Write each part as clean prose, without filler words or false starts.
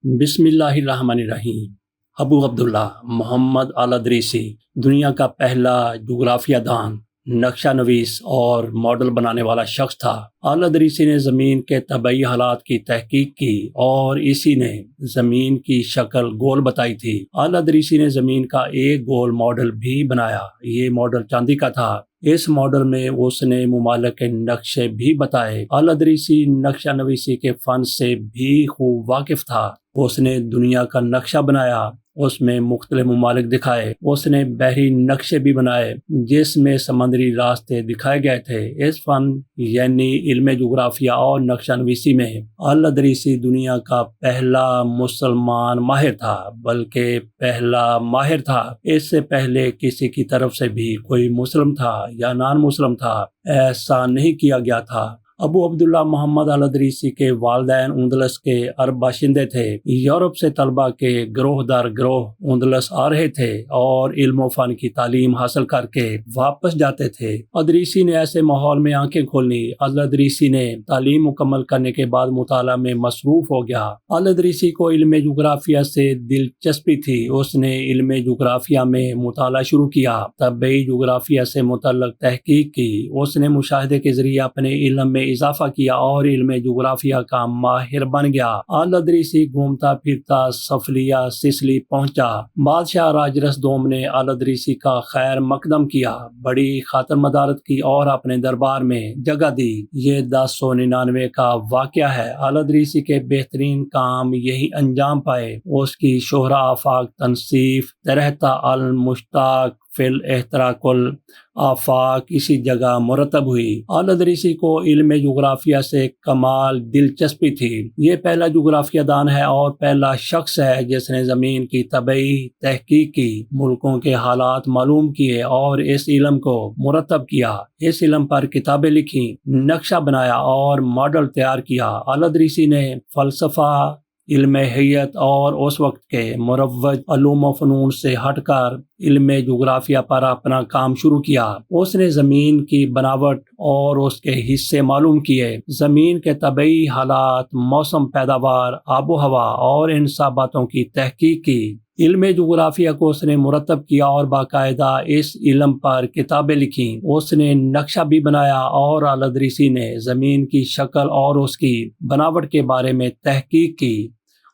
بسم اللہ الرحمن الرحیم۔ ابو عبداللہ محمد الادریسی دنیا کا پہلا جغرافیہ دان، نقشہ نویس اور ماڈل بنانے والا شخص تھا۔ الادریسی نے زمین کے طبعی حالات کی تحقیق کی اور اسی نے زمین کی شکل گول بتائی تھی۔ الادریسی نے زمین کا ایک گول ماڈل بھی بنایا۔ یہ ماڈل چاندی کا تھا۔ اس ماڈل میں اس نے ممالک کے نقشے بھی بتائے۔ الادریسی نقشہ نویسی کے فن سے بھی خوب واقف تھا۔ اس نے دنیا کا نقشہ بنایا، اس میں مختلف ممالک دکھائے۔ اس نے بحری نقشے بھی بنائے جس میں سمندری راستے دکھائے گئے تھے۔ اس فن یعنی علم جغرافیہ اور نقشہ نویسی میں الادریسی دنیا کا پہلا مسلمان ماہر تھا، بلکہ پہلا ماہر تھا۔ اس سے پہلے کسی کی طرف سے بھی کوئی مسلم تھا یا نان مسلم تھا، ایسا نہیں کیا گیا تھا۔ ابو عبداللہ محمد الادریسی کے والدین اندلس کے عرب باشندے تھے۔ یورپ سے طلبہ کے گروہ در گروہ اندلس آ رہے تھے اور علم و فن کی تعلیم حاصل کر کے واپس جاتے تھے۔ ادریسی نے ایسے ماحول میں آنکھیں کھولی۔ الادریسی نے تعلیم مکمل کرنے کے بعد مطالعہ میں مصروف ہو گیا۔ الادریسی کو علم جغرافیہ سے دلچسپی تھی۔ اس نے علم جغرافیہ میں مطالعہ شروع کیا، طبعی جغرافیہ سے متعلق تحقیق کی۔ اس نے مشاہدے کے ذریعے اپنے علم میں اضافہ کیا اور علم جغرافیہ کا ماہر بن گیا۔ الادریسی گھومتا پھرتا سفلیہ سسلی پہنچا۔ بادشاہ راجرس دوم نے الادریسی کا خیر مقدم کیا، بڑی خاطر مدارت کی اور اپنے دربار میں جگہ دی۔ یہ 1099 کا واقعہ ہے۔ الادریسی کے بہترین کام یہی انجام پائے۔ اس کی شہرہ آفاق تنصیف ترہتا المشتاق فی الاحتراق الآفاق اسی جگہ مرتب ہوئی۔ الادریسی کو علم جغرافیہ سے کمال دلچسپی تھی۔ یہ پہلا جغرافیہ دان ہے اور پہلا شخص ہے جس نے زمین کی طبعی تحقیق کی، ملکوں کے حالات معلوم کیے اور اس علم کو مرتب کیا۔ اس علم پر کتابیں لکھی، نقشہ بنایا اور ماڈل تیار کیا۔ الادریسی نے فلسفہ، علم حیت اور اس وقت کے مروج علوم و فنون سے ہٹ کر علم جغرافیہ پر اپنا کام شروع کیا۔ اس نے زمین کی بناوٹ اور اس کے حصے معلوم کیے، زمین کے طبعی حالات، موسم، پیداوار، آب و ہوا اور ان سب باتوں کی تحقیق کی۔ علم جغرافیہ کو اس نے مرتب کیا اور باقاعدہ اس علم پر کتابیں لکھیں۔ اس نے نقشہ بھی بنایا اور الادریسی نے زمین کی شکل اور اس کی بناوٹ کے بارے میں تحقیق کی۔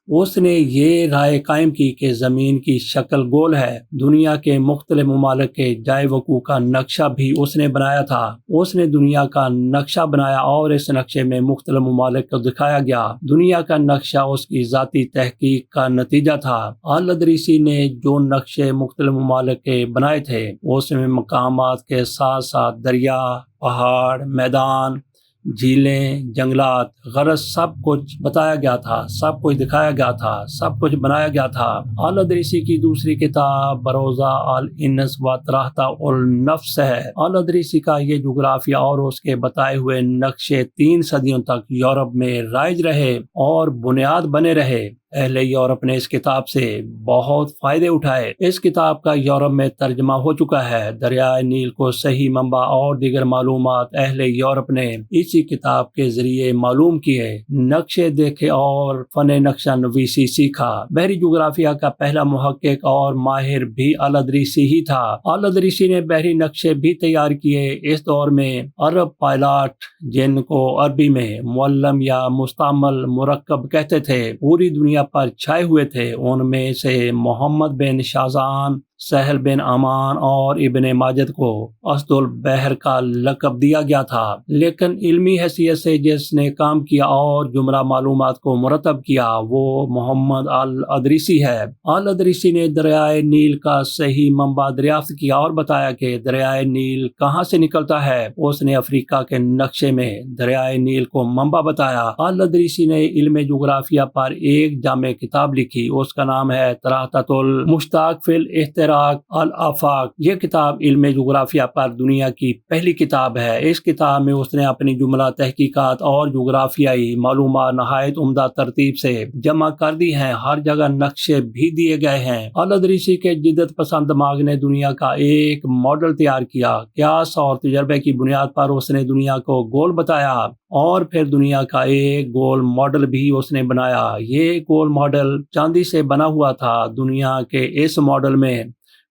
اس نے یہ رائے قائم کی کہ زمین کی شکل گول ہے۔ دنیا کے مختلف ممالک کے جائے وقوع کا نقشہ بھی اس نے بنایا تھا۔ اس نے دنیا کا نقشہ بنایا اور اس نقشے میں مختلف ممالک کو دکھایا گیا۔ دنیا کا نقشہ اس کی ذاتی تحقیق کا نتیجہ تھا۔ الادریسی نے جو نقشے مختلف ممالک کے بنائے تھے، اس میں مقامات کے ساتھ ساتھ دریا، پہاڑ، میدان، جھیلیں، جنگلات، غرض سب کچھ بتایا گیا تھا، سب کچھ دکھایا گیا تھا، سب کچھ بنایا گیا تھا۔ الادریسی کی دوسری کتاب بروزہ الانس و تراہتا النفس ہے۔ الادریسی کا یہ جغرافیہ اور اس کے بتائے ہوئے نقشے 3 صدیوں تک یورپ میں رائج رہے اور بنیاد بنے رہے۔ اہل یورپ نے اس کتاب سے بہت فائدے اٹھائے۔ اس کتاب کا یورپ میں ترجمہ ہو چکا ہے۔ دریائے نیل کو صحیح منبع اور دیگر معلومات اہل یورپ نے اسی کتاب کے ذریعے معلوم کیے، نقشے دیکھے اور فن نقشہ نویسی سیکھا۔ بحری جغرافیہ کا پہلا محقق اور ماہر بھی الادریسی ہی تھا۔ الادریسی نے بحری نقشے بھی تیار کیے۔ اس دور میں عرب پائلاٹ، جن کو عربی میں معلم یا مستعمل مرکب کہتے تھے، پوری دنیا پر چھائے ہوئے تھے۔ ان میں سے محمد بن شاذان، سہل بن امان اور ابن ماجد کو اسد البحر کا لقب دیا گیا تھا، لیکن علمی حیثیت سے جس نے کام کیا اور جملہ معلومات کو مرتب کیا وہ محمد الادریسی ہے۔ الادریسی نے دریائے نیل کا صحیح منبع دریافت کیا اور بتایا کہ دریائے نیل کہاں سے نکلتا ہے۔ اس نے افریقہ کے نقشے میں دریائے نیل کو منبع بتایا۔ الادریسی نے علم جغرافیہ پر ایک جامع کتاب لکھی، اس کا نام ہے تراہتۃ المشتاق فی الاحتراق الآفاق۔ یہ کتاب علم جغرافیہ پر دنیا کی پہلی کتاب ہے۔ اس کتاب میں اس نے اپنی جملہ تحقیقات اور جغرافیائی معلومات نہایت عمدہ ترتیب سے جمع کر دی ہیں۔ ہر جگہ نقشے بھی دیے گئے ہیں۔ الادریسی کے جدت پسند دماغ نے دنیا کا ایک ماڈل تیار کیا۔ قیاس اور تجربے کی بنیاد پر اس نے دنیا کو گول بتایا اور پھر دنیا کا ایک گول ماڈل بھی اس نے بنایا۔ یہ گول ماڈل چاندی سے بنا ہوا تھا۔ دنیا کے اس ماڈل میں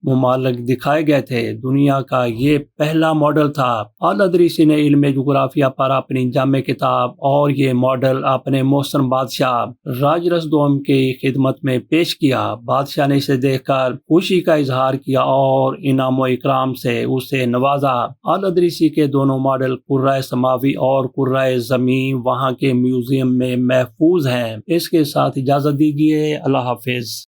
ممالک دکھائے گئے تھے۔ دنیا کا یہ پہلا ماڈل تھا۔ الادریسی نے علم جغرافیہ پر اپنی جامع کتاب اور یہ ماڈل اپنے محسن بادشاہ راجرس دوم کی خدمت میں پیش کیا۔ بادشاہ نے اسے دیکھ کر خوشی کا اظہار کیا اور انعام و اکرام سے اسے نوازا۔ الادریسی کے دونوں ماڈل قرۂ سماوی اور قرۂ زمین وہاں کے میوزیم میں محفوظ ہیں۔ اس کے ساتھ اجازت دیجیے۔ اللہ حافظ۔